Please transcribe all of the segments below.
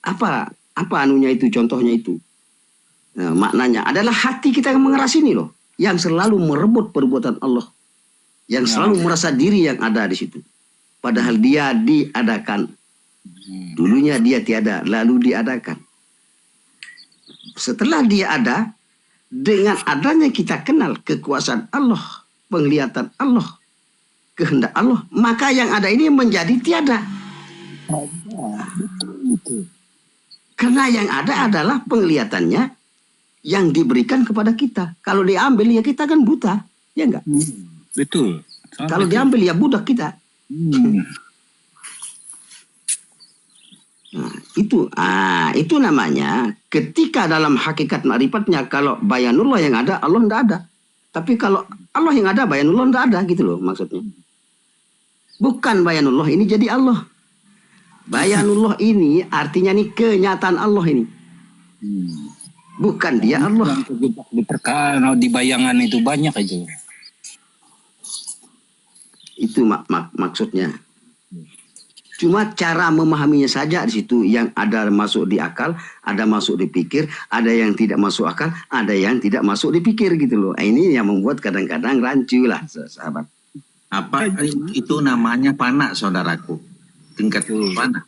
Apa anunya itu, contohnya itu. Nah, maknanya adalah hati kita yang mengeras ini loh, yang selalu merebut perbuatan Allah, yang selalu merasa diri yang ada di situ. Padahal dia diadakan. Dulunya dia tiada, lalu diadakan. Setelah dia ada, dengan adanya kita kenal kekuasaan Allah, penglihatan Allah, kehendak Allah, maka yang ada ini menjadi tiada. Karena yang ada adalah penglihatannya yang diberikan kepada kita. Kalau diambil ya kita kan buta, ya enggak? Betul. Kalau diambil ya budak kita. Nah, itu namanya ketika dalam hakikat ma'rifatnya, kalau bayanullah yang ada, Allah tidak ada. Tapi kalau Allah yang ada, bayanullah tidak ada, gitu loh maksudnya. Bukan bayanullah ini jadi Allah. Bayanullah ini artinya nih kenyataan Allah ini. Bukan dia Allah. Di bayangan itu banyak aja. Itu maksudnya. Cuma cara memahaminya saja di situ, yang ada masuk di akal, ada masuk di pikir, ada yang tidak masuk akal, ada yang tidak masuk di pikir gitu loh. Ini yang membuat kadang-kadang rancu lah, sahabat. Apa itu namanya fana, saudaraku? Tingkat fana.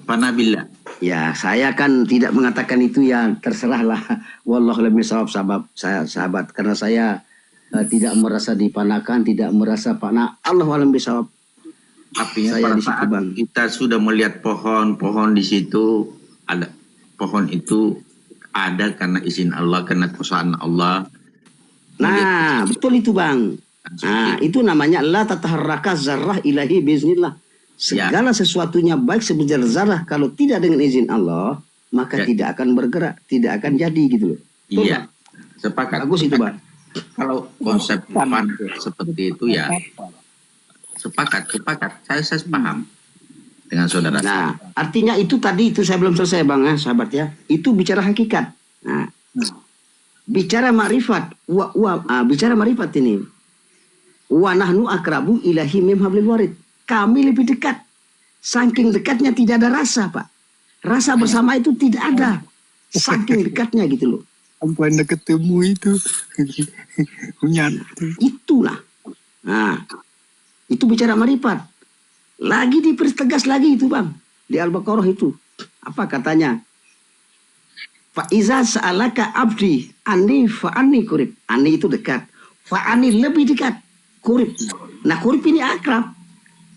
Fana billah. Ya, saya kan tidak mengatakan itu, ya terserahlah. Wallahu a'lam bishawab, sahabat. Karena saya tidak merasa dipanakan, tidak merasa fana. Allahu a'lam bishawab. Artinya pada saat kita sudah melihat pohon-pohon di situ, ada pohon itu ada karena izin Allah, karena kekuasaan Allah. Nah, betul itu Bang. Nah, itu namanya la tataharraka zarrah ilahi biiznillah. Segala sesuatunya baik sebesar zarah, kalau tidak dengan izin Allah, maka tidak akan bergerak, tidak akan jadi gitu loh. Iya, sepakat. Bagus itu Bang. Kalau konsep seperti itu ya. Sepakat. Saya paham dengan saudara. Nah, artinya itu tadi itu saya belum selesai Bang, sahabat ya. Itu bicara hakikat. Nah, bicara ma'rifat, bicara ma'rifat ini. Wa nahnu akrabu ilahi min hablil warid. Kami lebih dekat. Saking dekatnya tidak ada rasa, Pak. Rasa bersama itu tidak ada. Saking dekatnya gitu loh. Apa anda ketemu itu? Itulah. Nah, itu bicara marifat. Lagi dipertegas lagi itu Bang. Di Al-Baqarah itu. Apa katanya? Fa'iza sa'alaka abdi anni fa'anni kurib. Anni itu dekat. Fa'anni lebih dekat. Kurib. Nah kurib ini akrab.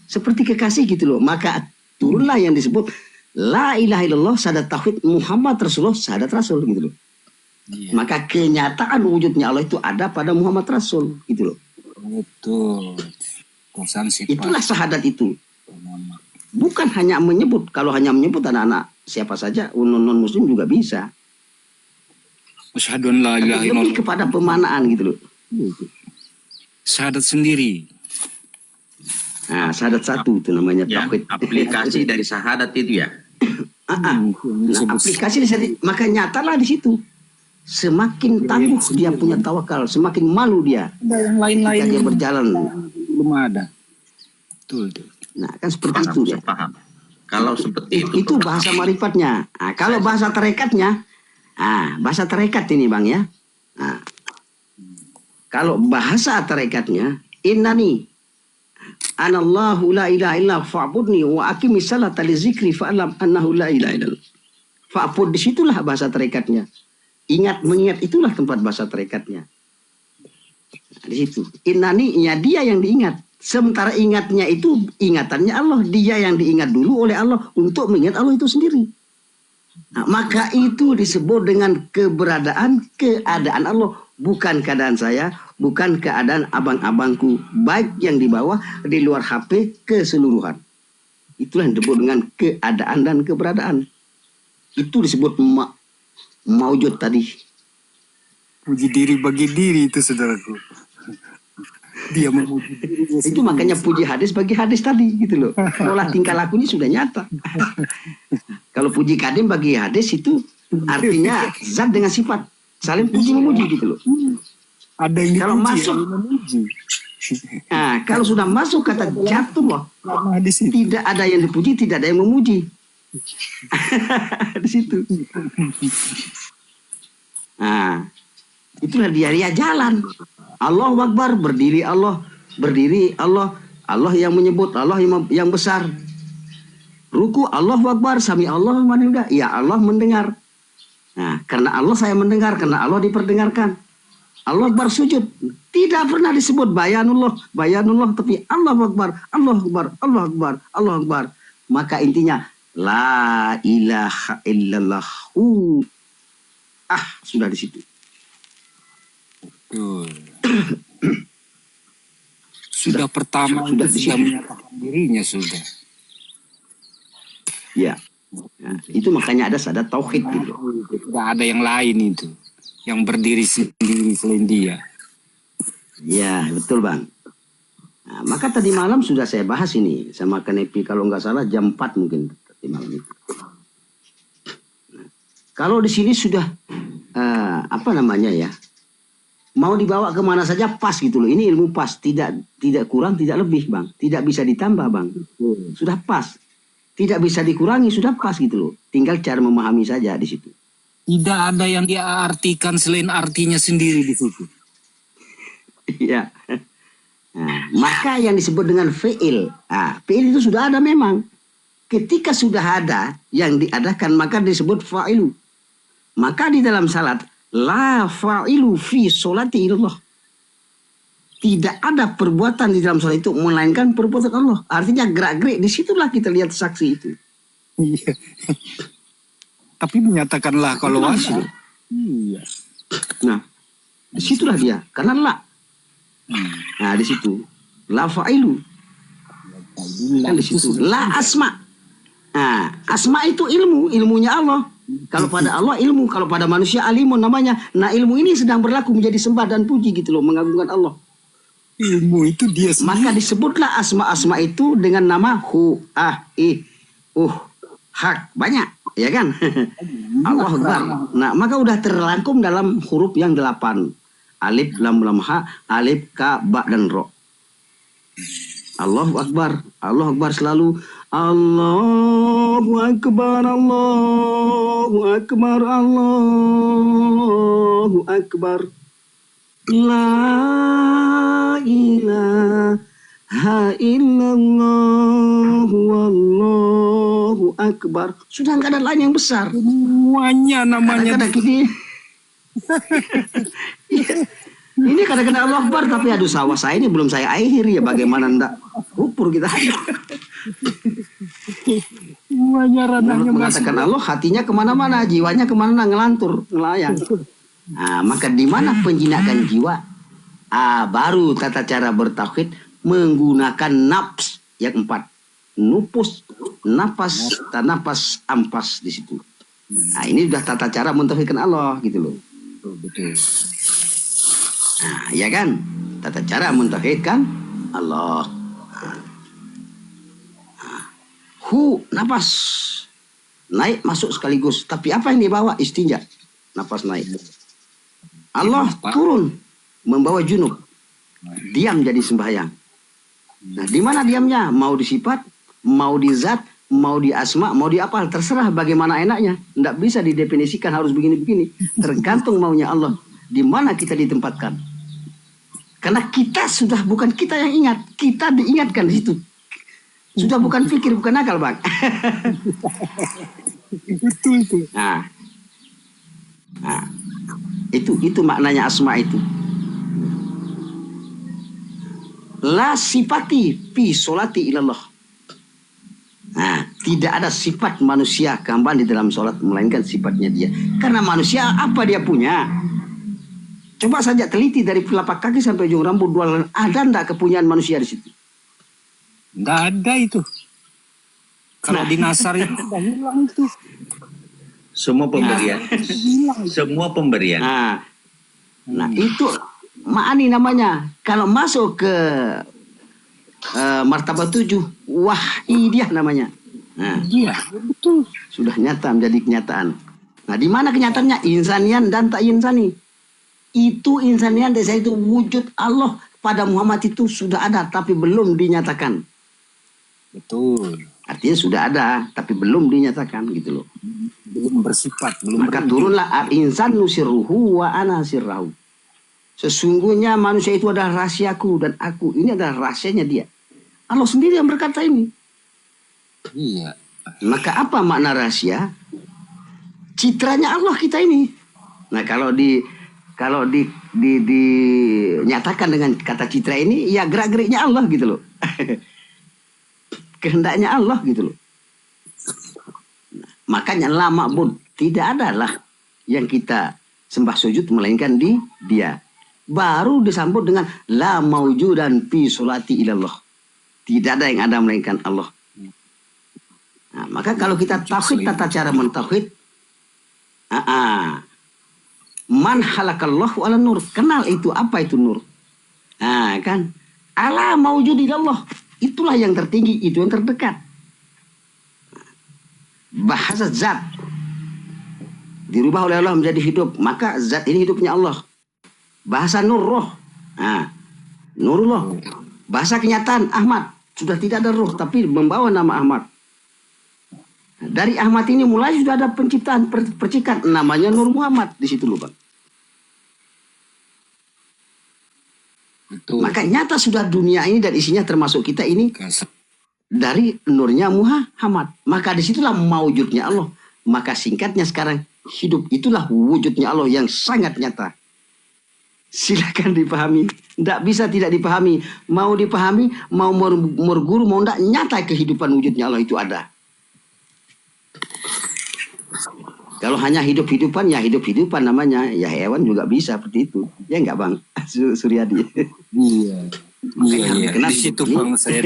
Seperti kekasih gitu loh. Maka turunlah yang disebut La ilaha illallah syahadat tauhid Muhammad Rasulullah syahadat Rasul gitu loh. Maka kenyataan wujudnya Allah itu ada pada Muhammad Rasul gitu loh. Betul. Itulah syahadat itu. Bukan hanya menyebut. Kalau hanya menyebut anak-anak siapa saja, non muslim juga bisa. Lebih kepada pemanaan gitu loh. Syahadat sendiri. Nah, syahadat satu itu namanya tauhid. Aplikasi dari syahadat itu ya. Aplikasi maka nyatalah di situ. Semakin tangguh dia punya tawakal, semakin malu dia. Yang lain-lain dia berjalan. Belum ada. Betul. Nah, kan seperti itu ya. Paham. Kalau seperti itu bahasa marifatnya. Nah, kalau bahasa tarekatnya, bahasa tarekat ini Bang ya. Nah, kalau bahasa tarekatnya, innani anallahu la ilaha illa fa'budni wa aqimis salata li zikri fa'lam annahu la ilaha illallah. Fa'bud, disitulah bahasa tarekatnya. Ingat mengingat, itulah tempat bahasa tarekatnya. Nah, di situ. Innani-nya dia yang diingat. Sementara ingatnya itu ingatannya Allah. Dia yang diingat dulu oleh Allah untuk mengingat Allah itu sendiri. Nah, maka itu disebut dengan keadaan Allah. Bukan keadaan saya, bukan keadaan abang-abangku. Baik yang di bawah, di luar HP, keseluruhan. Itulah yang disebut dengan keadaan dan keberadaan. Itu disebut maujud tadi. Puji diri bagi diri itu saudaraku. Dia memuji diri. Itu makanya puji hadis bagi hadis tadi gitu loh. Pola tingkah lakunya sudah nyata. Kalau puji kadim bagi hadis itu artinya zat dengan sifat saling puji memuji gitu loh. Ada yang kalau masuk kalau sudah masuk kata jatuh loh, tidak ada yang dipuji, tidak ada yang memuji. Di situ. Nah, itulah dia jalan. Allahu Akbar, berdiri Allah, Allah yang menyebut, Allah yang besar. Ruku Allahu Akbar, sami Allah mendengar. Ya Allah mendengar. Nah, karena Allah saya mendengar, karena Allah diperdengarkan. Allah Akbar sujud. Tidak pernah disebut bayanullah, tapi Allahu Akbar, Allah Akbar, Allah Akbar, Allah Akbar. Maka intinya la ilaha illallah. Sudah di situ. Sudah pertama sudah itu sudah menyatakan dirinya sudah. Ya. Nah, itu makanya ada tauhid gitu. Tidak ada yang lain itu yang berdiri sendiri selain dia. Ya, betul Bang. Nah, maka tadi malam sudah saya bahas ini sama Kanepi, kalau nggak salah jam 4 mungkin tadi malam itu. Nah, kalau di sini sudah mau dibawa kemana saja pas gitu loh. Ini ilmu pas, tidak kurang, tidak lebih Bang, tidak bisa ditambah Bang. Sudah pas, tidak bisa dikurangi, sudah pas gitu loh. Tinggal cara memahami saja di situ. Tidak ada yang dia artikan selain artinya sendiri di situ. Iya. Nah, maka yang disebut dengan fi'il. Fi'il itu sudah ada memang. Ketika sudah ada yang diadakan, maka disebut fa'ilu. Maka di dalam salat, la fa'ilu fi sholati illallah. Tidak ada perbuatan di dalam salat itu melainkan perbuatan Allah. Artinya gerak-gerik, disitulah kita lihat saksi itu. Iya. Tapi menyatakanlah kalau ada. Iya. Nah, disitulah dia. Karena la. Nah, di situ. La fa'ilu. Kan di situ. La asma. Nah, asma itu ilmu. Ilmunya Allah. Kalau pada Allah ilmu. Kalau pada manusia alimun namanya. Nah, ilmu ini sedang berlaku menjadi sembah dan puji gitu loh. Mengagungkan Allah. Ilmu itu dia sendiri. Maka disebutlah asma-asma itu dengan nama hu, hak. Banyak. Ya kan? Allah Akbar. Nah, maka udah terrangkum dalam huruf yang 8. Alif, lam, ha, alif, ka, ba, dan ro. Allahu Akbar. Allahu Akbar selalu. Allahu Akbar, Allahu Akbar, Allahu Akbar. La ilaha illallah wallahu akbar. Sudah nggak ada lain yang besar. Semuanya namanya. Kadang-kadang ini kadang-kadang Allah Akbar, tapi aduh sawah saya ini belum saya akhiri ya, bagaimana ndak upur kita. Semuanya ranahnya mengatakan Allah, hatinya kemana-mana, jiwanya kemana, ngelantur, ngelayang. Nah, maka di mana penjinakan jiwa? Baru tata cara bertauhid menggunakan nafs yang 4. Nupus, napas, tanapas, ampas di situ. Nah, ini sudah tata cara mentauhidkan Allah gitu loh. Betul. Nah, ya kan? Tata cara mentauhidkan Allah. Hu, napas. Naik masuk sekaligus. Tapi apa yang dibawa? Istinja. Napas naik. Allah turun membawa junub. Diam jadi sembahyang. Nah, di mana diamnya? Mau di sifat, mau di zat, mau di asma, mau di apa? Terserah bagaimana enaknya. Tidak bisa didefinisikan harus begini-begini. Tergantung maunya Allah. Di mana kita ditempatkan. Karena kita sudah bukan kita yang ingat. Kita diingatkan di situ. Sudah bukan pikir, bukan akal, Bang. Betul itu. Nah, itu maknanya asma itu. La sifati fi sholati ilallah. Nah, tidak ada sifat manusia kembali di dalam sholat melainkan sifatnya dia. Karena manusia apa dia punya? Coba saja teliti dari telapak kaki sampai ujung rambut dua lengan. Ada enggak kepunyaan manusia di situ? Enggak ada itu. Kalau di Nasar itu udah hilang itu. Semua pemberian. Semua pemberian. Nah, itu ma'ani namanya. Kalau masuk ke martabat 7, wahidiyah namanya. Nah, Iya, betul. sudah nyata menjadi kenyataan. Nah, di mana kenyataannya? Insanian dan tak insani. Itu insanian desa itu wujud Allah pada Muhammad itu sudah ada tapi belum dinyatakan. Betul. Artinya sudah ada, tapi belum dinyatakan gitu loh. Belum bersifat, belum Maka berwujud. turunlah al-insanu sirruhu wa ana sirrahu. Sesungguhnya manusia itu adalah rahasiaku dan aku ini adalah rahasianya dia. Allah sendiri yang berkata ini. Iya. Maka apa makna rahasia? Citranya Allah kita ini. Nah, kalau dinyatakan dengan kata citra ini, ya gerak-geriknya Allah gitu loh. Kehendaknya Allah gitu loh. Nah, makanya la ma'bud, tidak adalah yang kita sembah sujud melainkan di dia. Baru disambut dengan la maujudan fi sulati ilallah. Tidak ada yang ada melainkan Allah. Nah, maka kalau kita tauhid, tata cara mentauhid, man halakallahu ala nur. Kenal itu, apa itu nur? Nah, kan? Ala maujudillah. Itulah yang tertinggi, itu yang terdekat. Bahasa zat dirubah oleh Allah menjadi hidup, maka zat ini hidupnya Allah. Bahasa nur roh. Nah, nurullah. Bahasa kenyataan Ahmad, sudah tidak ada roh tapi membawa nama Ahmad. Dari Ahmad ini mulai sudah ada penciptaan percikan namanya Nur Muhammad di situ loh, Bang. Betul. Maka nyata sudah dunia ini dan isinya termasuk kita ini dari nurnya Muhammad. Maka disitulah maujudnya Allah. Maka singkatnya sekarang hidup itulah wujudnya Allah yang sangat nyata. Silakan dipahami. Tidak bisa tidak dipahami. Mau dipahami, mau merguru, mau tidak, nyata kehidupan wujudnya Allah itu ada. Kalau hanya hidup-hidupan, ya hidup-hidupan namanya. Ya hewan juga bisa seperti itu. Ya enggak, Bang? Suryadi. Iya. Iya. Kenapa? Di situ Bang saya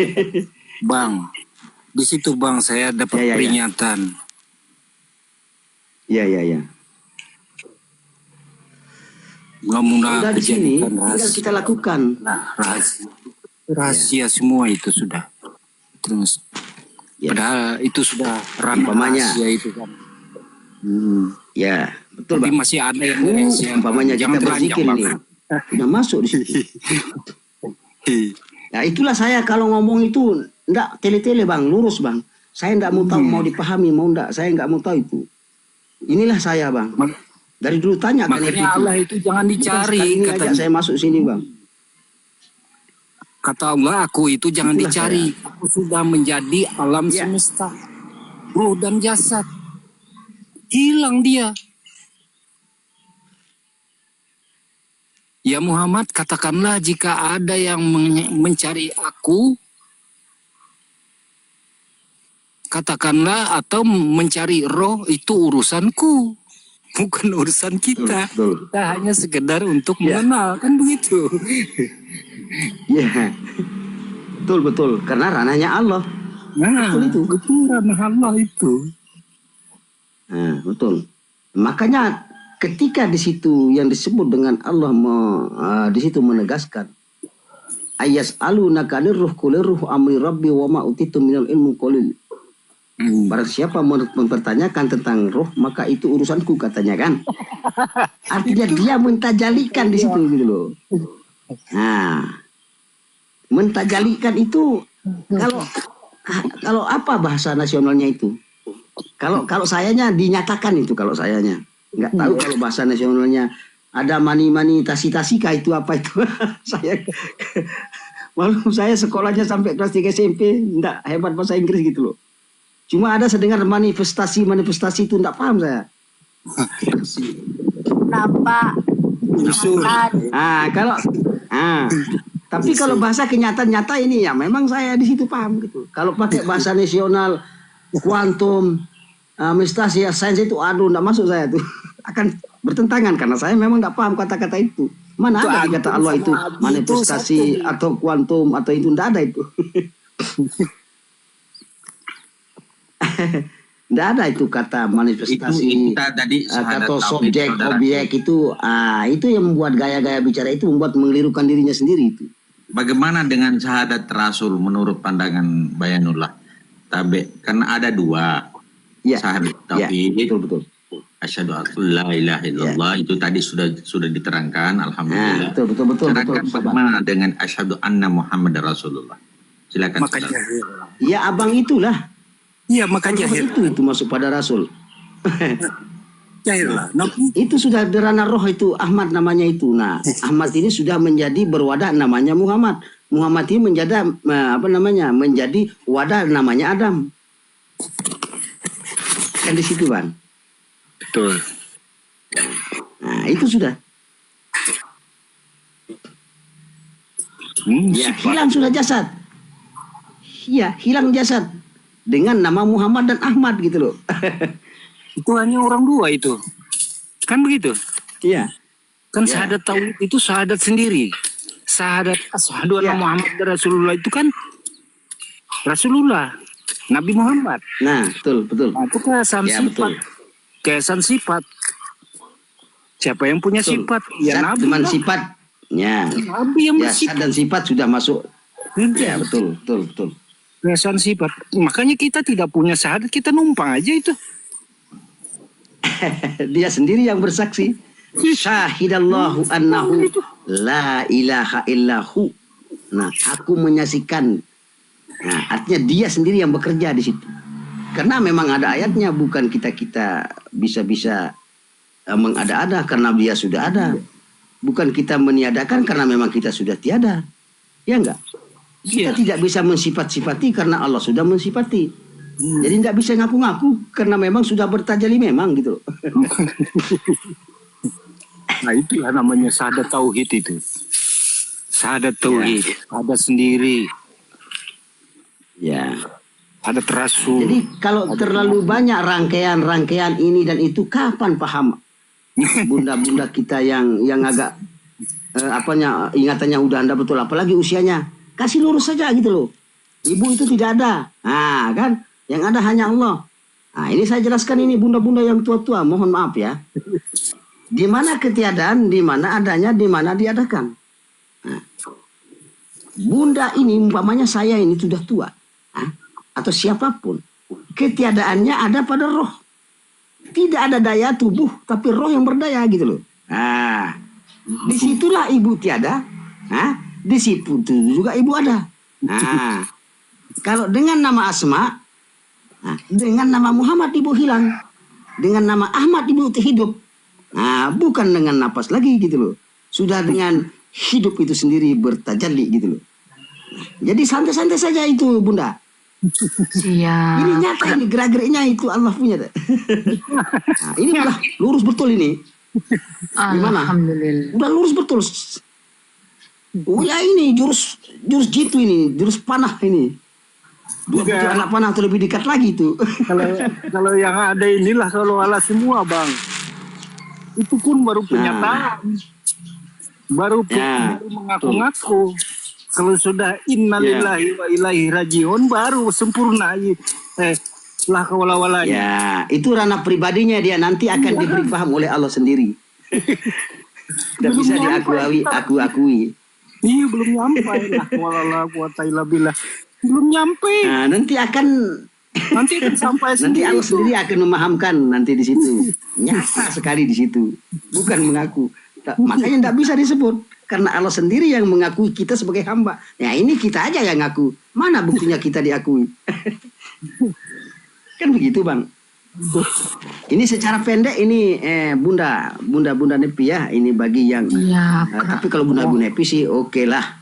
di situ Bang saya dapat peringatan. Iya. Mudah-mudahan Dari sini kejadian tinggal kita lakukan. Nah, rahasia semua itu sudah. Terus padahal itu sudah ranah rahasia itu kan. Ya, betul, Tapi Bang. masih ada yang rahasia. Umpamanya kita Jangan berzikir telanjang, ini. Bang. Sudah masuk di situ. Nah, itulah saya kalau ngomong itu enggak tele-tele, Bang, lurus, Bang. Saya enggak mau tahu, mau dipahami, mau enggak, saya enggak mau tahu itu. Inilah saya, Bang. Dari dulu tanya kan Makanya Allah itu jangan dicari. Ini aja saya masuk sini, Bang. Kata Allah, aku itu jangan Itulah dicari. Aku sudah menjadi alam Ya. semesta. Ruh dan jasad. Hilang dia. Ya Muhammad, katakanlah jika ada yang mencari aku, katakanlah, atau mencari roh, itu urusanku. Bukan urusan kita. Betul. Kita hanya sekedar untuk mengenal. Kan begitu. Iya. Betul. Karena ranahnya Allah. Nah, Betul itu. itu ranah Allah itu. Nah, betul. Makanya ketika di situ yang disebut dengan Allah di situ menegaskan ayas alunaka ruh ruh amri rabbi wa ma utitu minal ilmu qalil. Barang siapa mempertanyakan tentang roh, maka itu urusanku, katanya kan. Artinya dia mentajalikan di situ gitu loh. Nah, mentajalikan itu kalau apa bahasa nasionalnya itu? Kalau sayanya dinyatakan itu, kalau sayanya nggak tahu kalau bahasa nasionalnya ada mani tasi kah itu apa itu? Walaupun saya sekolahnya sampai kelas 3 SMP enggak hebat bahasa Inggris gitu loh. Cuma ada sedengar manifestasi itu enggak paham saya. Kenapa? Tapi kalau bahasa kenyataan nyata ini ya memang saya di situ paham gitu. Kalau pakai bahasa nasional, kuantum, manifestasi, sains itu aduh enggak masuk saya tuh. Akan bertentangan karena saya memang enggak paham kata-kata itu. Mana ada di kata Allah itu manifestasi atau kuantum atau itu enggak ada itu. Tidak ada itu kata manifestasi, kita tadi kata subjek, objek itu yang membuat gaya-gaya bicara itu membuat mengelirukan dirinya sendiri itu. Bagaimana dengan syahadat Rasul menurut pandangan Bayanullah? Karena ada dua. Syahadat tauhid, betul. Asyhadu an la ilaha illallah, itu tadi sudah diterangkan, alhamdulillah. Betul. Bagaimana dengan asyhadu anna Muhammad Rasulullah? Silakan. Ya abang itulah. Iya, maka Roh jahil. itu masuk pada Rasul. Jahil lah. Itu sudah derana roh itu, Ahmad namanya itu. Nah, Ahmad ini sudah menjadi berwadah namanya Muhammad. Muhammad ini menjadi menjadi wadah namanya Adam. Kan di situ, Bang. Betul. Nah, itu sudah. Ya, hilang sudah jasad. Iya, hilang jasad dengan nama Muhammad dan Ahmad gitu loh. Itu hanya orang dua itu. Kan begitu? Iya. Kan syahadat tauhid itu syahadat sendiri. Syahadat asyhadu anna Muhammad Rasulullah itu kan Rasulullah, Nabi Muhammad. Nah, betul. Nah, itu kehasan sifat. Betul. Kehasan sifat. Siapa yang punya Betul. sifat? Ya Zat Nabi. cuman lah. sifat. Ya. Nabi yang Ya, bersifat. zat dan sifat sudah masuk. Ya, Iya. betul. Kehasan sifat. Makanya kita tidak punya syahadat, kita numpang aja itu. Dia sendiri yang bersaksi. Syahidallahu annahu la ilaha illahu. Nah, aku menyaksikan. Nah, artinya dia sendiri yang bekerja di situ. Karena memang ada ayatnya, bukan kita bisa mengada-ada karena dia sudah ada. Bukan kita meniadakan karena memang kita sudah tiada. Ya enggak? Kita tidak bisa mensifat-sifati karena Allah sudah mensifati. Jadi tidak bisa ngaku-ngaku karena memang sudah bertajalli memang gitu. Nah, itulah namanya syahadat tauhid itu. Syahadat tauhid, syahadat sendiri, Ya. syahadat Rasul. Jadi kalau terlalu banyak rangkaian ini dan itu, kapan paham bunda-bunda kita yang agak ingatannya udah anda betul, apalagi usianya, kasih lurus saja gitu loh. Ibu itu tidak ada. Nah, kan yang ada hanya Allah. Nah, ini saya jelaskan ini bunda-bunda yang tua-tua, mohon maaf ya. Di mana ketiadaan, di mana adanya, di mana diadakan. Nah, bunda ini umpamanya saya ini sudah tua, atau siapapun, ketiadaannya ada pada roh. Tidak ada daya tubuh, tapi roh yang berdaya gitu loh. Nah, disitulah ibu tiada. Di situ juga ibu ada. Nah, kalau dengan nama Asma, dengan nama Muhammad ibu hilang, dengan nama Ahmad ibu hidup. Nah, bukan dengan napas lagi gitu loh. Sudah dengan hidup itu sendiri bertajalli gitu loh. Jadi santai-santai saja itu bunda. Siap. Ini nyata, ini gerak-geriknya itu Allah punya. Nah, ini udah lurus betul ini. Gimana? Alhamdulillah. Udah lurus betul. Oh ya, ini jurus jitu ini, jurus panah ini. Dua butir anak panah atau lebih dekat lagi itu. Kalau yang ada inilah kalau ala semua bang. Itu pun baru penyataan. Baru mengaku-ngaku. Kalau sudah innalillahi wa ilaihi rajiun baru sempurna. Lah kawala-walanya. Ya, itu ranah pribadinya dia, nanti akan diberi paham oleh Allah sendiri. Tidak bisa diakui. Iya, belum nyampe lah wala quwata illa billah. Belum nyampe. Nah, nanti akan sampai nanti Allah itu. sendiri akan memahamkan nanti di situ. Nyata sekali di situ. Bukan mengaku. Makanya tidak bisa disebut karena Allah sendiri yang mengakui kita sebagai hamba. Ya, ini kita aja yang ngaku. Mana buktinya kita diakui? Kan begitu, Bang. Ini secara pendek ini bunda Nepi ya, ini bagi yang tapi kalau bunda Nepi sih oke lah.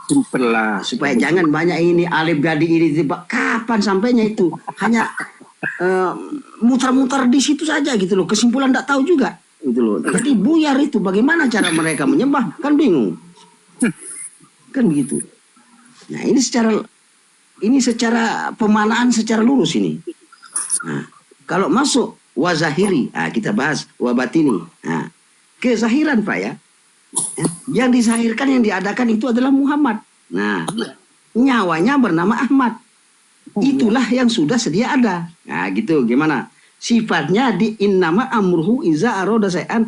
Simpel lah. Supaya jangan banyak ini alif gading ini tiba kapan sampainya itu. Hanya muter-muter di situ saja gitu loh. Kesimpulan tidak tahu juga gitu loh. Jadi buyar itu bagaimana cara mereka menyembah kan bingung. Kan begitu. Nah, ini secara pemanaan secara lurus ini. Nah, kalau masuk wazahiri, kita bahas wabatini. Nah, kezahiran Pak ya. Yang disahirkan, yang diadakan itu adalah Muhammad. Nah, nyawanya bernama Ahmad. Itulah yang sudah sedia ada. Nah, gitu gimana? Sifatnya di innama amruhu iza aroda sayan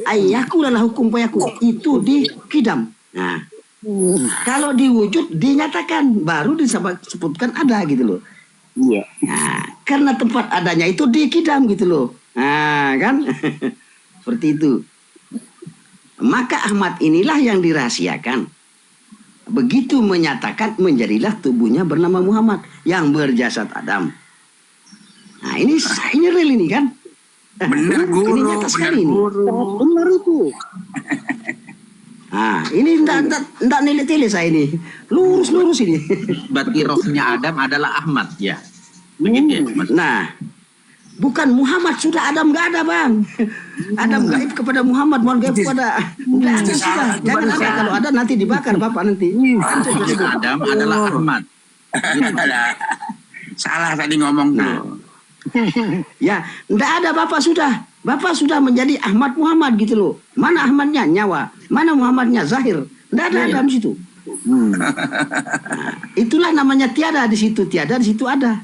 ayyakula lahu hukum fayakun. Itu di kidam. Nah, kalau di wujud dinyatakan baru disebutkan ada gitu loh. Iya. Nah, karena tempat adanya itu di kidam gitu loh. Nah, kan? Seperti itu. Maka Ahmad inilah yang dirahasiakan. Begitu menyatakan menjadilah tubuhnya bernama Muhammad yang berjasad Adam. Nah, ini real ini kan? Benar Ini guru, nyata benar sekali ini. guru. Benar itu. Nah, ini enggak nilai-nilai saya ini. Lurus ini. Berarti rohnya Adam adalah Ahmad ya. Begitu ya, Mas? Nah, bukan Muhammad, sudah Adam nggak ada, Bang. Adam gaib kepada Muhammad, Muhammad gaib kepada nggak ada sudah. Jangan ada, kalau ada nanti dibakar Bapak nanti. Adam adalah Ahmad. Salah tadi ngomong tuh. Ya, nggak ada Bapak sudah. Bapak sudah menjadi Ahmad Muhammad gitu loh. Mana Ahmadnya? Nyawa. Mana Muhammadnya? Zahir. Nggak ada Adam di situ. Nah, itulah namanya tiada di situ, tiada di situ ada.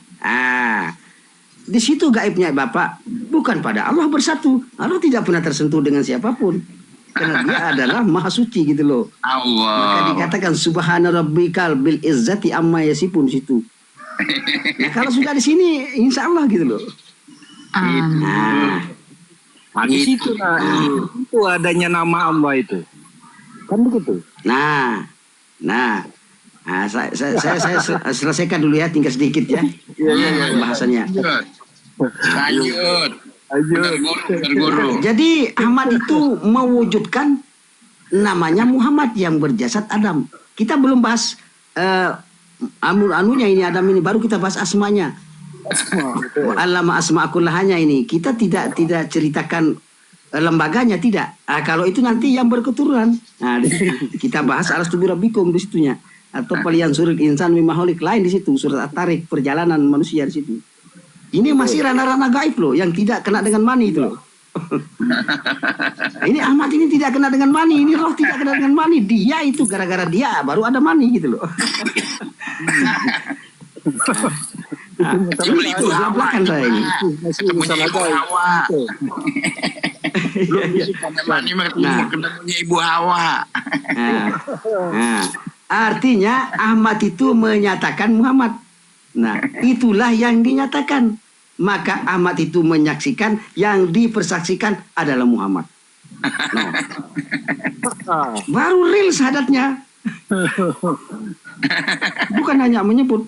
Di situ gaibnya Bapak bukan pada Allah bersatu. Allah tidak pernah tersentuh dengan siapapun. Karena dia adalah maha suci gitu loh. Maka Allah. dikatakan subhana rabbikal bil izzati amma yasifun situ. Nah, kalau sudah di sini insya Allah gitu loh. Nah, Di situ itu adanya nama Allah itu. Kan begitu. nah, saya selesaikan dulu ya, tinggal sedikit ya pembahasannya. Lanjut. Benar guru. Jadi Ahmad itu mewujudkan namanya Muhammad yang berjasad Adam. Kita belum bahas anunya ini Adam ini, baru kita bahas asmanya. Allama asma'akullahanya ini kita tidak ceritakan lembaganya, tidak. Kalau itu nanti yang berketurunan. Nah, di situ kita bahas alas tubuh rabbikum di situnya, atau palian surat insan mimaholic lain di situ, surat At-Tarik perjalanan manusia di situ. Ini masih ranah-ranah gaib loh, yang tidak kena dengan mani itu loh. Ini Ahmad ini tidak kena dengan mani, ini roh tidak kena dengan mani. Dia itu gara-gara dia baru ada mani gitu loh. Cuma itu belakang saya ini. ketemunya Ibu Hawa. Ketemunya Ibu Hawa. Artinya Ahmad itu menyatakan Muhammad. Nah, itulah yang dinyatakan. Maka Ahmad itu menyaksikan, yang dipersaksikan adalah Muhammad. Nah, baru real syahadatnya. Bukan hanya menyebut.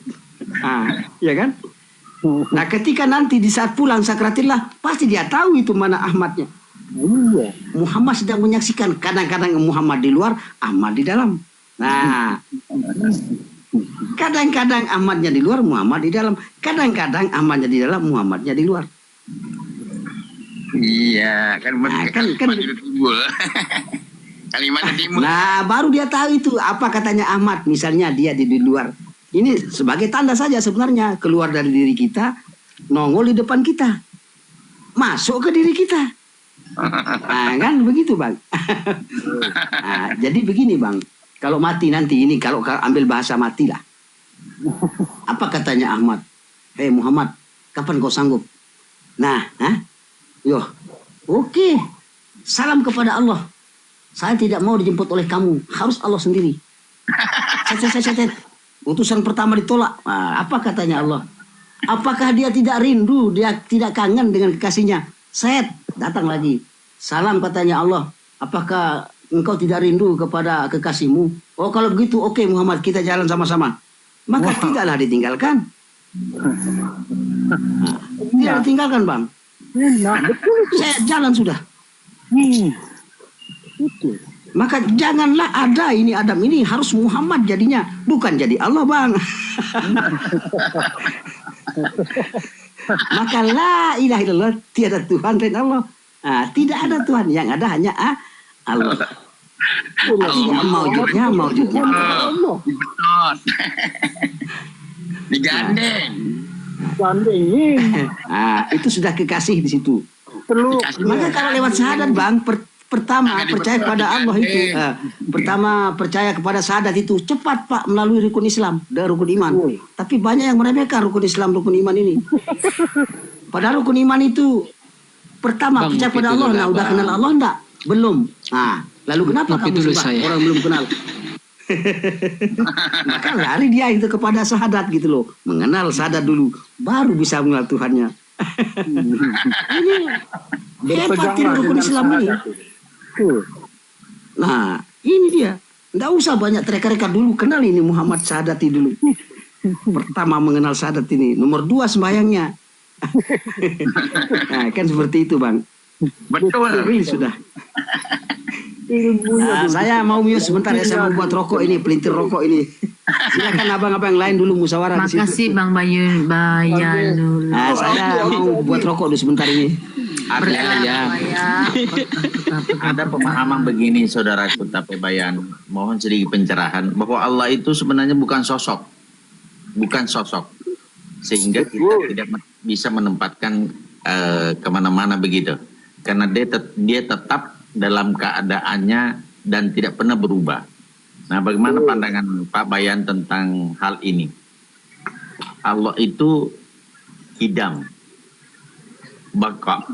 Ya kan? Nah, ketika nanti di saat pulang sakratillah, pasti dia tahu itu mana Ahmadnya. Muhammad sedang menyaksikan. Kadang-kadang Muhammad di luar, Ahmad di dalam. Nah, kadang-kadang Ahmadnya di luar, Muhammad di dalam. Kadang-kadang Ahmadnya di dalam, Muhammadnya di luar. Iya, kan timbul. Kalimatnya timbul. Nah, baru dia tahu itu apa katanya Ahmad. Misalnya dia di luar. Ini sebagai tanda saja sebenarnya, keluar dari diri kita, nongol di depan kita, masuk ke diri kita. Nah, kan begitu Bang. Nah, jadi begini Bang, kalau mati nanti ini, kalau ambil bahasa mati lah. Apa katanya Ahmad? Hei Muhammad, kapan kau sanggup? Nah, oke. Salam kepada Allah. Saya tidak mau dijemput oleh kamu, harus Allah sendiri. Utusan pertama ditolak. Nah, apa katanya Allah? Apakah dia tidak rindu, dia tidak kangen dengan kekasihnya? Datang lagi. Salam katanya Allah. Apakah engkau tidak rindu kepada kekasihmu? Oh, kalau begitu oke Muhammad, kita jalan sama-sama. Maka tidaklah ditinggalkan. Tidak ditinggalkan Bang. Saya jalan sudah. Maka janganlah ada ini Adam ini, harus Muhammad jadinya, bukan jadi Allah Bang. Maka la ilaha illallah, tiada Tuhan selain Allah. Tidak ada Tuhan, yang ada hanya Allah. Maujudnya Allah. Digandeng. Itu sudah kekasih di situ. Maka kalau lewat syahadat Bang, pertama percaya kepada Allah itu, pertama percaya kepada syahadat itu cepat Pak melalui rukun Islam dan rukun iman. Tapi banyak yang meremehkan rukun Islam, rukun iman ini. Padahal rukun iman itu pertama percaya kepada Allah. Nah, udah kenal Allah enggak? Belum. Nah, lalu kenapa kamu sembah orang belum kenal? Maka lari dia itu kepada syahadat gitu loh, mengenal syahadat dulu, baru bisa mengenal Tuhannya. Ini hebatin rukun Islam ini. Nah, ini dia. Nggak usah banyak reka-reka dulu, kenal ini Muhammad Syahadati dulu. Pertama mengenal syahadat ini. Nomor 2 sembahyangnya. Nah, kan seperti itu bang. Betul. Real sudah. Ilmunya Nah, saya mau mute sebentar ya, saya mau buat rokok ini, pelintir rokok ini. Silakan abang-abang yang lain dulu musyawarah di situ. Makasih Bang Bayanul. Nah, saya mau buat rokok dulu sebentar ini. Artinya ya, ada pemahaman begini saudaraku Tape Bayan, mohon sedikit pencerahan bahwa Allah itu sebenarnya bukan sosok, sehingga kita tidak bisa menempatkan kemana-mana begitu, karena dia tetap dalam keadaannya dan tidak pernah berubah. Nah, bagaimana pandangan Pak Bayan tentang hal ini? Allah itu hidam, baka,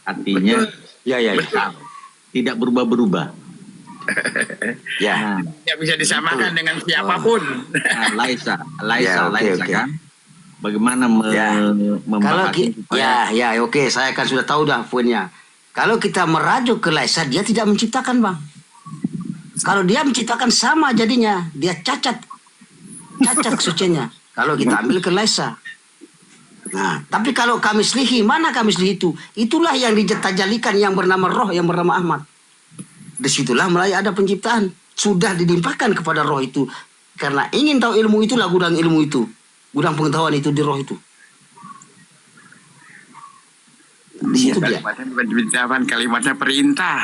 artinya besar, tidak berubah-berubah. Ya. Tidak bisa disamakan dengan siapapun. Laisa oke. kan? Bagaimana Kalau membahas oke, saya kan sudah tahu dah poinnya. Kalau kita merajuk ke Laisa, dia tidak menciptakan bang. Kalau dia menciptakan sama jadinya, dia cacat kesuciannya. Kalau kita ambil ke Laisa. Nah, tapi kalau kami selihi, mana kami selihi itu? Itulah yang ditajalikan yang bernama roh, yang bernama Ahmad. Disitulah mulai ada penciptaan. Sudah dilimpahkan kepada roh itu. Karena ingin tahu ilmu itulah gudang ilmu itu. Gudang pengetahuan itu di roh itu. Di situ dia. Kalimatnya bukan ucapan, kalimatnya perintah.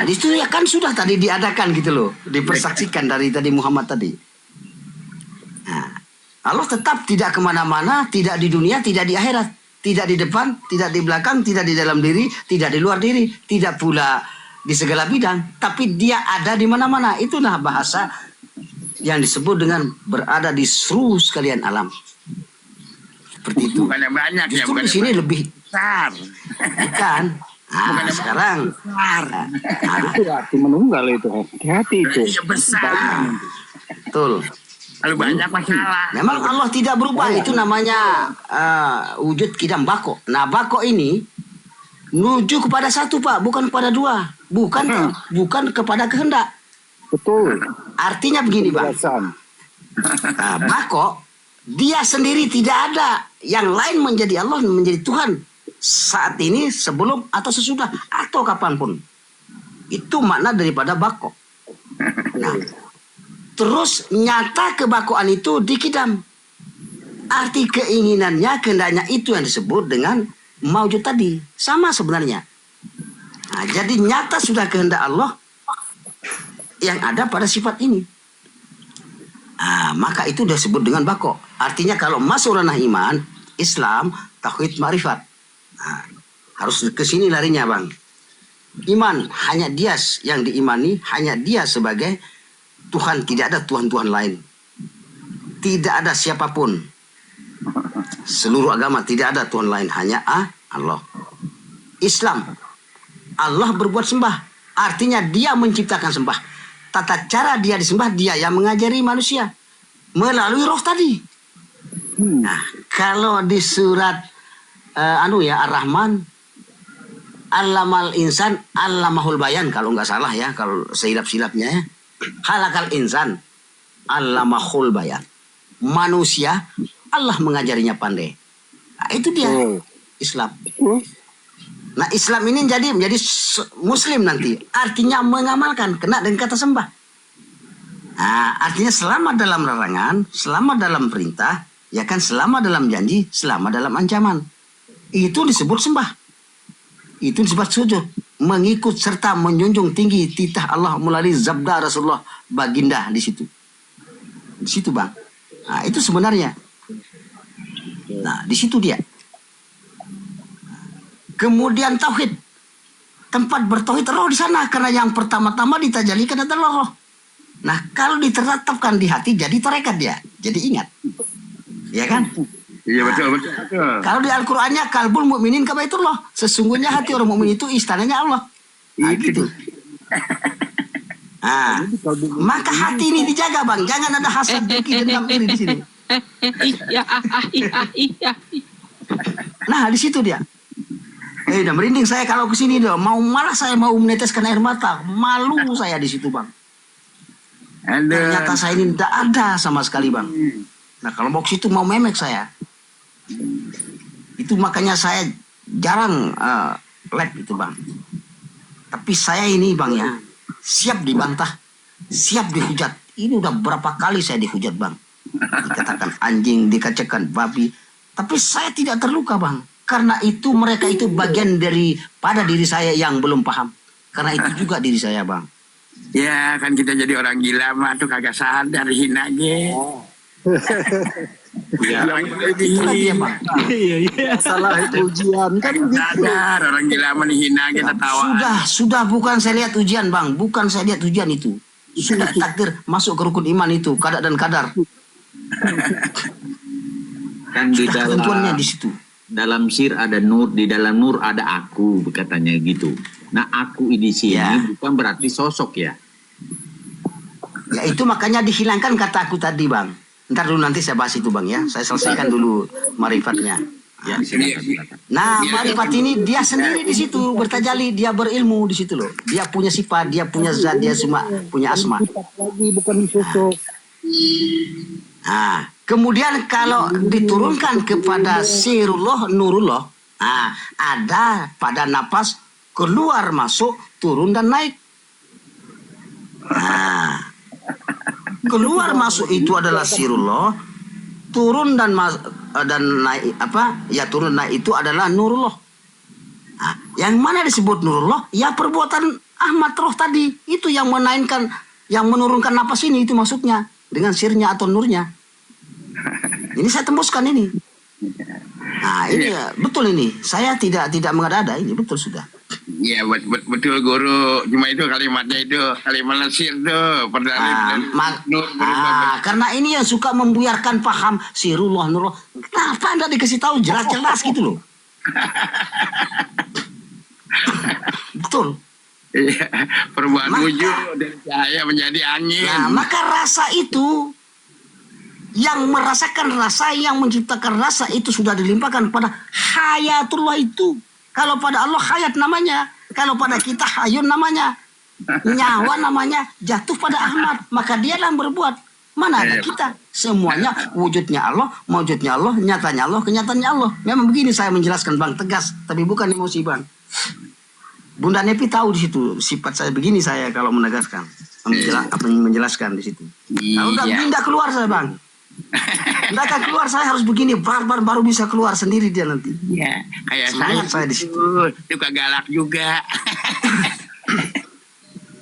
Di situ ya kan sudah tadi diadakan gitu loh. Dipersaksikan dari tadi Muhammad tadi. Nah, Allah tetap tidak kemana-mana, tidak di dunia, tidak di akhirat. Tidak di depan, tidak di belakang, tidak di dalam diri, tidak di luar diri. Tidak pula di segala bidang. Tapi dia ada di mana-mana. Itulah bahasa yang disebut dengan berada di seluruh sekalian alam. Seperti itu. Bukannya banyak ya, Justru bukan di sini lebih besar. kan. Sekarang itu arti menunggal itu. Hati-hati itu. Iya besar. betul. Kalau banyak masalah. Memang Allah tidak berubah, itu namanya wujud kidam bako. Nah, bako ini menuju kepada satu Pak, bukan kepada dua, bukan kepada kehendak. Betul. Artinya begini Bang, bako dia sendiri tidak ada yang lain menjadi Allah, menjadi Tuhan saat ini, sebelum atau sesudah atau kapanpun. Itu makna daripada bako. Nah, terus nyata kebakoan itu dikidam. Arti keinginannya, kehendaknya itu yang disebut dengan maujud tadi. Sama sebenarnya. Nah, jadi nyata sudah kehendak Allah yang ada pada sifat ini. Maka itu disebut dengan bako. Artinya kalau masuk ranah iman, Islam, tauhid, ma'rifat. Harus ke sini larinya Bang. Iman, hanya dia yang diimani, hanya dia sebagai Tuhan, tidak ada Tuhan-Tuhan lain. Tidak ada siapapun. Seluruh agama tidak ada Tuhan lain, hanya Allah. Islam, Allah berbuat sembah. Artinya dia menciptakan sembah. Tata cara dia disembah, dia yang mengajari manusia. Melalui roh tadi. Nah, kalau di surat Ar-Rahman, Allamal insan, Allamahul bayan. Kalau nggak salah ya, kalau silap-silapnya ya. Halakal insan, Allamahul bayan. Manusia, Allah mengajarinya pandai. Nah, itu dia Islam. Nah, Islam ini menjadi Muslim nanti. Artinya mengamalkan, kena dengan kata sembah. Nah, artinya selama dalam larangan, selama dalam perintah, ya kan, selama dalam janji, selama dalam ancaman. Itu disebut sembah. Itu disebut sujud. Mengikut serta menjunjung tinggi titah Allah melalui zabda Rasulullah baginda di situ. Di situ Bang. Nah, itu sebenarnya. Nah, di situ dia. Kemudian tauhid. Tempat bertauhid roh di sana, karena yang pertama-tama ditajalikan adalah roh. Nah, kalau diterapkan di hati jadi tarekat dia. Jadi ingat. Ya kan? Iya betul. Kalau di Al-Qur'annya kalbul mukminin kabaitullah. Sesungguhnya hati orang mukmin itu istananya Allah. Nah, gitu. Nah, maka hati ini dijaga Bang. Jangan ada hasad, dengki, dendam, iri di sini. Nah, di situ dia. Udah merinding saya kalau ke sini dong. Malah saya mau meneteskan air mata. Malu saya di situ Bang. Ternyata saya ini tidak ada sama sekali Bang. Nah kalau mau ke situ mau memek saya. Itu makanya saya jarang lab itu bang. Tapi saya ini bang ya, siap dibantah, siap dihujat. Ini udah berapa kali saya dihujat bang. Dikatakan anjing, dikatakan babi. Tapi saya tidak terluka bang. Karena itu mereka itu bagian daripada diri saya yang belum paham. Karena itu juga diri saya bang. Ya kan kita jadi orang gila mah tuh kagak sadar hina ge. Ya, Itulah dia bang. Iya, salah itu ujian kan gitu. sadar orang gila mah dihina kita tawa. Sudah bukan saya lihat ujian bang. Bukan saya lihat ujian itu. Sudah takdir masuk ke rukun iman itu. Kadar dan kadar. Kan di Sudah ketentuannya di situ. dalam sir ada nur, di dalam nur ada aku, katanya gitu. Nah aku di sini Ya. bukan berarti sosok ya. Ya itu makanya dihilangkan kata aku tadi bang. Ntar dulu nanti saya bahas itu bang ya. Saya selesaikan dulu marifatnya. Ya, silakan. Nah marifat ini dia sendiri di situ bertajali, dia berilmu di situ loh. Dia punya sifat, dia punya zat, dia semua punya asma. Sifat lagi bukan sosok. Nah, kemudian kalau diturunkan kepada sirullah, nurullah, nah, ada pada napas keluar masuk, turun dan naik. Nah, keluar masuk itu adalah sirullah, turun dan naik apa? Ya turun naik itu adalah nurullah. Nah, yang mana disebut nurullah? Ya perbuatan Ahmad Roh tadi itu yang menaikkan, yang menurunkan napas ini itu maksudnya dengan sirnya atau nurnya. Ini saya tembuskan ini. Nah ini ya, betul ini. Saya tidak mengada-ada, ini betul sudah. Iya betul guru. Cuma itu kalimatnya itu kalimat nasir tuh. Karena ini yang suka membuyarkan paham sirullah nurullah. Kenapa Anda dikasih tahu jelas-jelas gitu loh? Betul. Iya, perubahan wujud dari cahaya menjadi angin. Nah, maka rasa itu yang merasakan rasa, yang menciptakan rasa itu sudah dilimpahkan pada hayatullah itu. Kalau pada Allah hayat namanya, kalau pada kita hayun namanya, nyawa namanya, jatuh pada Ahmad, maka dialah yang berbuat. Mana ada kita? Semuanya wujudnya Allah, mewujudnya Allah, nyatanya Allah, kenyataannya Allah. Memang begini saya menjelaskan bang, tegas, tapi bukan emosi bang. Bunda Nepi tahu di situ sifat saya begini, saya kalau menegaskan, menjelaskan di situ. Kalau udah keluar saya bang, nggak akan keluar, saya harus begini, baru bisa keluar sendiri dia nanti. Iya, kayak saya di situ. Suka galak juga.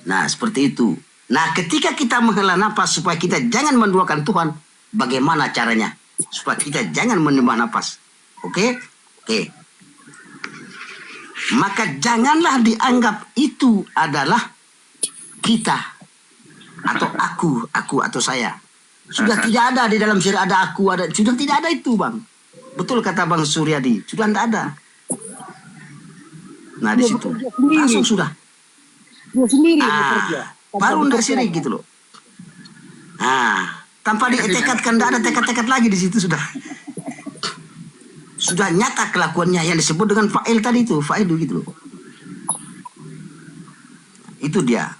Nah seperti itu. Nah ketika kita menghela nafas supaya kita jangan menduakan Tuhan, bagaimana caranya? Supaya kita jangan menyembah nafas. Oke? Oke. Maka janganlah dianggap itu adalah kita atau aku atau saya. Sudah tidak ada di dalam sir ada aku, ada, sudah tidak ada itu bang. Betul kata Bang Suryadi, sudah tidak ada. Nah di situ langsung sudah. Dia sendiri bekerja. Baru tidak sirik gitu loh. Nah tanpa ditekadkan, tidak ada tekad-tekad lagi di situ sudah. Sudah nyata kelakuannya yang disebut dengan fa'il tadi itu, fa'idu gitu loh. Itu dia.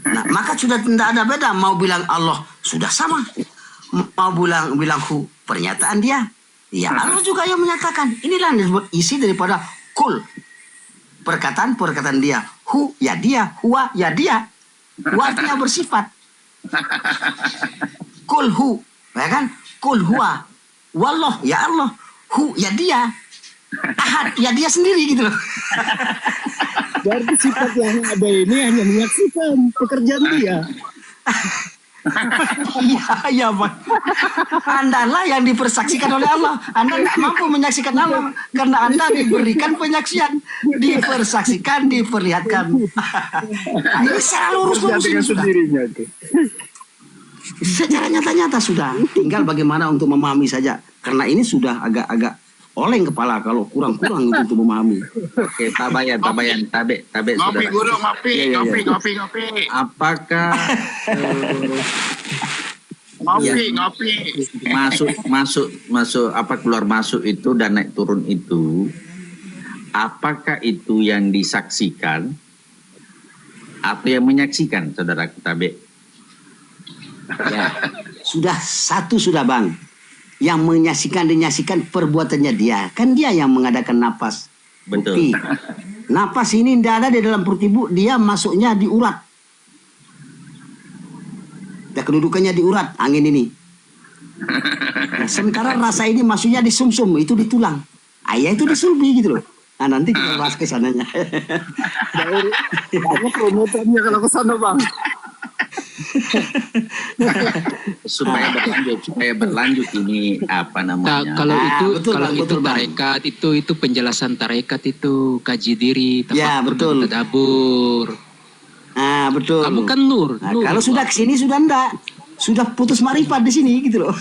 Nah, maka sudah tidak ada beda. Mau bilang Allah sudah sama. Mau bilang hu, pernyataan dia. Ya Allah juga yang menyatakan. Inilah yang disebut isi daripada kul. Perkataan dia. Hu ya dia, huwa ya dia. Hu artinya bersifat. Kul hu, ya kan? Kul huwa. Wallah ya Allah. Hu ya dia, ahad ya dia sendiri gitu loh. Berarti sifat yang ada ini hanya menyaksikan pekerjaan dia. Iya bang. Anda lah yang dipersaksikan oleh Allah. Anda tidak mampu menyaksikan Allah karena Anda diberikan penyaksian, dipersaksikan, diperlihatkan. Ini secara lurus Dengan sendirinya itu. Secara nyata-nyata sudah. Tinggal bagaimana untuk memahami saja. Karena ini sudah agak-agak oleng kepala kalau kurang-kurang untuk memahami. Oke, tabayan, tabe. Ngopi guru, ngopi. Apakah ngopi. Masuk apa keluar masuk itu dan naik turun itu, apakah itu yang disaksikan atau yang menyaksikan, saudara Tabe? Ya, sudah satu sudah bang. yang menyaksikan perbuatannya dia. Kan dia yang mengadakan napas. Betul. Bukti. Napas ini tidak ada di dalam perut ibu, dia masuknya di urat. Dan kedudukannya di urat, angin ini. Nah, sementara rasa ini masuknya di sumsum, itu di tulang. Ayah itu di sulbi gitu loh. Nah, nanti kita bahas ke sananya. Banyak promotornya kalau ke sana bang. supaya berlanjut ini apa namanya? Kalau itu betul, kalau Bang, itu betul, Bang. tarekat itu penjelasan tarekat itu kaji diri, Ya, tafakur, betul. dan tadabur. Ah, betul. Kamu kan nur. Nah, nur kalau sudah Bang. kesini sudah enggak. Sudah putus marifat di sini gitu loh.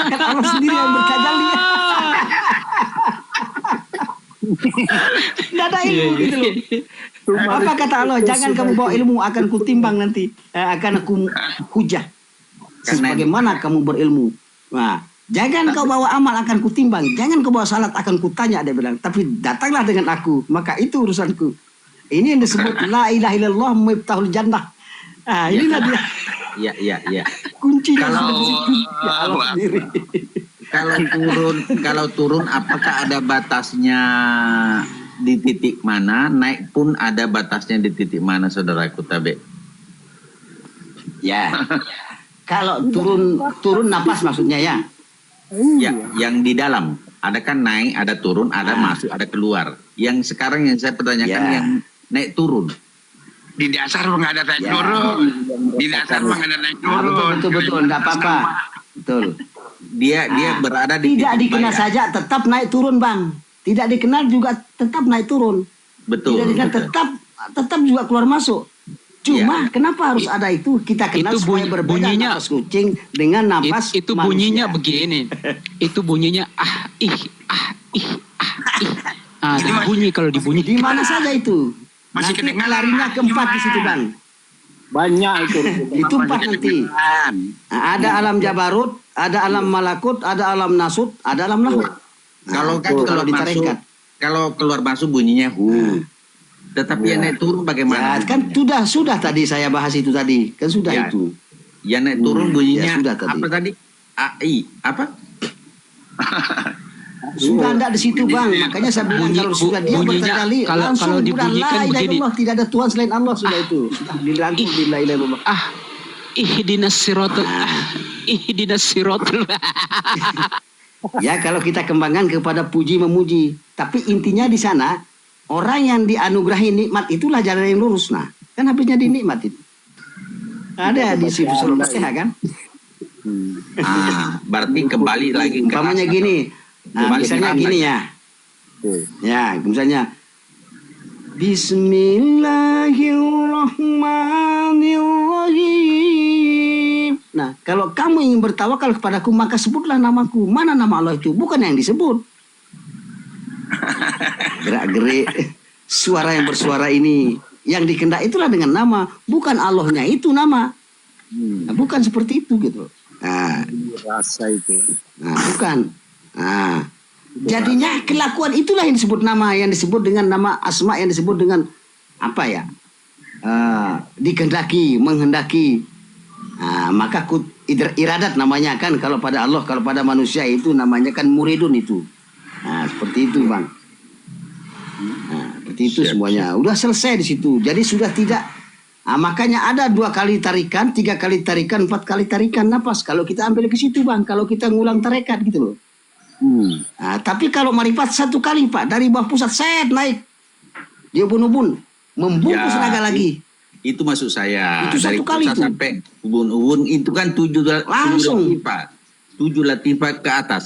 Kan Allah sendiri yang berkajal dia. Tidak ada ilmu gitu loh. Apa kata Allah? Jangan kamu bawa ilmu, akan kutimbang nanti. Akan aku hujah. Sebagaimana kamu berilmu. Nah, jangan kau bawa amal, akan kutimbang. Jangan kau bawa salat, akan kutanya, dia bilang. Tapi datanglah dengan aku, maka itu urusanku. Ini yang disebut la ilaha illallah miftahul jannah. Ah, inilah dia. Iya. Kuncinya Kalau- sudah di situ. Ya Allah sendiri. Kalau turun apakah ada batasnya di titik mana? Naik pun ada batasnya di titik mana, saudaraku Tabe? Ya. Kalau turun napas maksudnya ya. Ya, yang di dalam. Ada kan naik, ada turun, ada masuk, ada keluar. Yang sekarang yang saya pertanyakan Ya. yang naik turun. Di dasar nggak ada naik Ya. turun. Di dasar nggak ada naik Ah, turun. betul, enggak apa-apa. Betul. Dia berada di Tidak titik dikenal bayar. saja tetap naik turun, Bang. Tidak dikenal juga tetap naik turun. Betul. Tidak dikenal tetap juga keluar masuk. Cuma kenapa harus ada itu? Kita kenal Itu supaya berbeda bunyinya- napas kucing dengan napas Itu manusia. bunyinya begini. Itu bunyinya ih. Bunyi kalau dibunyi. Di mana saja itu? Masih Nanti kedengaran. larinya keempat di situ, Bang. Banyak itu. Itu empat nanti. Nah, ada alam jabarut, ada alam malakut, ada alam nasut, ada alam lahut. Kalau itu keluar masuk, ditarekat. kalau keluar masuk bunyinya Tetapi yang naik turun Ya, bagaimana? kan sudah tadi saya bahas itu tadi. Kan sudah Ya. itu. Yang naik turun bunyinya ya sudah tadi. apa tadi? AI apa? Sudah enggak di situ, Bang. Makanya saya bilang kalau sudah dia bunyinya, berkali-kali kalau langsung sudah dibunyikan la ilaha begini. illallah, tidak ada Tuhan selain Allah sudah itu. Sudah dirangkum di la ilaha illallah. Ihdinas siratal ihdinas siratal. Ya kalau kita kembangkan kepada puji memuji, tapi intinya di sana orang yang dianugerahi nikmat itulah jalan yang lurus. Nah, kan habisnya di nikmat itu. Ada di situ selalu kan? Berarti kembali lagi ke Umpamanya gini, nah, Kembali misalnya ke gini ya. Ya, misalnya Bismillahirrahmanirrahim. Nah, kalau kamu ingin bertawakal kepadaku, maka sebutlah namaku. Mana nama Allah itu? Bukan yang disebut. Gerak-gerik suara yang bersuara ini. Yang dikendak itulah dengan nama. Bukan Allahnya itu nama. Nah, bukan seperti itu gitu. Nah, Rasa itu. bukan. Nah, jadinya kelakuan itulah yang disebut nama, yang disebut dengan nama asma, yang disebut dengan apa ya? Dikehendaki, menghendaki. Nah, maka iradat namanya kan, kalau pada Allah, kalau pada manusia itu namanya kan muridun itu. Nah, seperti itu, Bang. Nah, seperti itu semuanya. Udah selesai di situ. Jadi sudah tidak. Nah, makanya ada 2 kali tarikan, 3 kali tarikan, 4 kali tarikan napas. Kalau kita ambil ke situ, Bang. Kalau kita ngulang tarekat gitu loh. Nah, tapi kalau marifat 1 kali, Pak, dari bawah pusat set naik. Dia ubun-ubun, membungkus Ya, naga lagi. Itu maksud saya. Itu Dari 1 kali pusat itu. sampai ubun-ubun itu kan 7 Langsung. latifah. 7 latifah ke atas.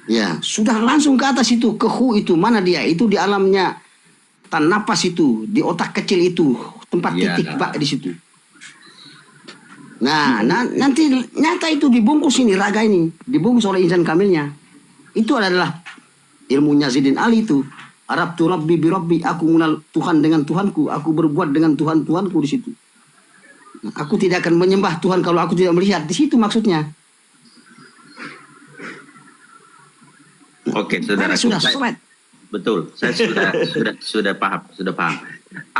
Ya, sudah langsung ke atas itu, ke hu itu. Mana dia? Itu di alamnya tan napas itu, di otak kecil itu, tempat Ya. titik, Pak, di situ. Nah, nanti nyata itu dibungkus ini, raga ini. Dibungkus oleh insan kamilnya. Itu adalah ilmunya Zidin Ali itu. Arab tu Rabbi bi Rabbi, aku mengenal Tuhan dengan Tuhanku, aku berbuat dengan Tuhan-Tuhanku di situ. Nah, aku tidak akan menyembah Tuhan kalau aku tidak melihat. Di situ maksudnya. Oke, saudara. Sudah selesai. Betul. Saya sudah paham.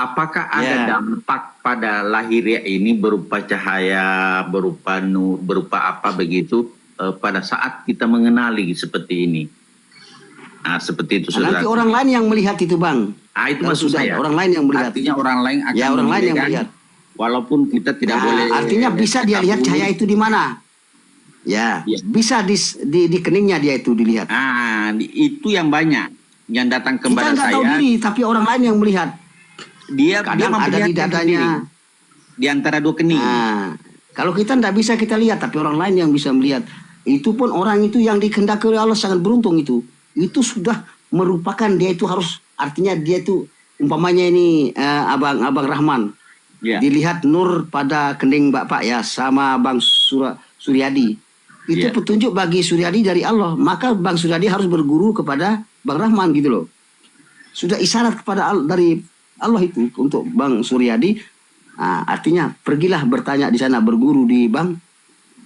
apakah ada Ya. dampak pada lahiriah ini berupa cahaya, berupa nur, berupa apa begitu pada saat kita mengenali seperti ini? Nah, seperti itu Nanti saudara. orang lain yang melihat itu bang. Ah, itu Kalau maksud sudah saya. orang lain yang melihat. Artinya orang lain akan Ya, orang lain yang membedakan, melihat. walaupun kita tidak Nah, boleh. artinya bisa dia lihat cahaya itu di mana. Ya, Ya. bisa di keningnya dia itu dilihat. Itu yang banyak yang datang Kita kepada nggak tahu saya. diri, tapi orang lain yang melihat. Dia Kadang ada di memperlihatkan dadanya. sendiri, di antara dua kening. Nah, kalau kita nggak bisa kita lihat, tapi orang lain yang bisa melihat. Itu pun orang itu yang dikehendaki oleh Allah sangat beruntung itu. Itu sudah merupakan dia itu harus, artinya dia itu umpamanya ini Abang Rahman. Ya. Dilihat nur pada kening Bapak ya sama Bang Suryadi. Itu Ya. petunjuk bagi Suryadi dari Allah. Maka Bang Suryadi harus berguru kepada Bang Rahman gitu loh. Sudah isyarat kepada dari Allah itu untuk Bang Suryadi. Nah, artinya pergilah bertanya di sana, berguru di Bang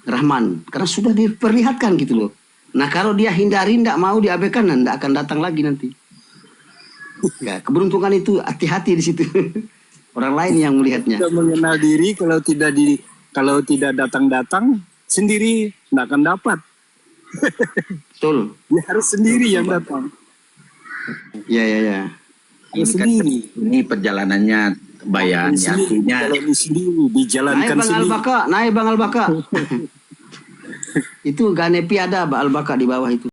Rahman. Karena sudah diperlihatkan gitu loh. Nah kalau dia hindari, tidak mau diabaikan, tidak akan datang lagi nanti. Ya, keberuntungan itu hati-hati di situ. Orang lain yang melihatnya. Tidak mengenal diri, kalau tidak datang-datang sendiri tidak akan dapat. Betul. Dia harus sendiri yang datang. Ya. Harus Ini kan sendiri. ini perjalanannya bayan, ya, artinya Jalani sendiri, dijalankan Naik Bang sendiri. Al-Baka, naik Bang Al-Baka. Itu Ganepi ada Al-Baka di bawah itu.